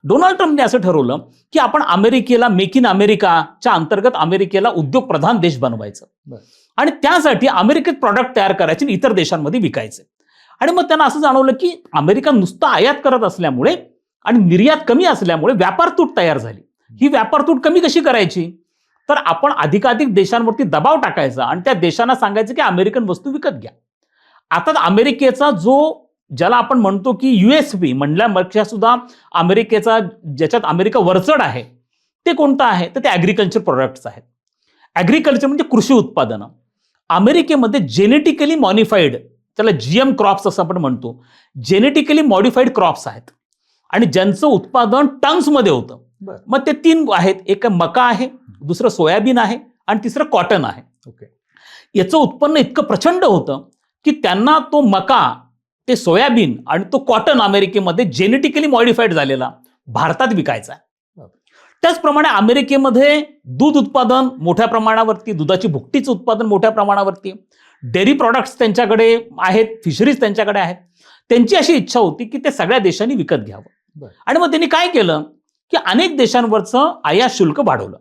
Donald ट्रम्पने असं ठरवलं की आपण अमेरिकेला मेक इन अमेरिकाच्या अंतर्गत अमेरिकेला उद्योग प्रधान देश बनवायचं आणि त्यासाठी अमेरिकेत प्रॉडक्ट तयार करायचे आणि इतर देशांमध्ये विकायचे. आणि मग त्यांना असं जाणवलं की अमेरिका नुसतं आयात करत असल्यामुळे आणि निर्यात कमी असल्यामुळे व्यापार तूट तयार झाली. ही व्यापार तूट कमी कशी करायची? तर आपण अधिकाधिक देशांवरती दबाव टाकायचा आणि त्या देशांना सांगायचं की अमेरिकन वस्तू विकत घ्या. आता अमेरिकेचा ज्याला आपण म्हणतो की USP म्हणल्यापेक्षा सुद्धा अमेरिकेचा ज्याच्यात अमेरिका वरचढ आहे ते कोणतं आहे? तर ते ॲग्रिकल्चर प्रोडक्ट्स आहेत. ॲग्रिकल्चर म्हणजे कृषी उत्पादनं. अमेरिकेमध्ये जेनेटिकली मॉडिफाईड, त्याला GM क्रॉप्स असं आपण म्हणतो, जेनेटिकली मॉडिफाईड क्रॉप्स आहेत आणि ज्यांचं उत्पादन टन्समध्ये होतं. मग ते 3 आहेत. एक मका आहे, दुसरं सोयाबीन आहे आणि तिसरं कॉटन आहे. याचं उत्पन्न इतकं प्रचंड होतं की त्यांना तो मका, ते सोयाबीन आणि तो कॉटन अमेरिकेमध्ये जेनेटिकली मॉडिफाईड झालेला भारतात विकायचा आहे. त्याचप्रमाणे अमेरिकेमध्ये दूध उत्पादन मोठ्या प्रमाणावरती, दुधाची भुकटीचं उत्पादन मोठ्या प्रमाणावरती, डेअरी प्रॉडक्ट्स त्यांच्याकडे आहेत, फिशरीज त्यांच्याकडे आहेत. त्यांची अशी इच्छा होती की ते सगळ्या देशांनी विकत घ्यावं. आणि मग त्यांनी काय केलं की अनेक देशांवरचं आयात शुल्क वाढवलं.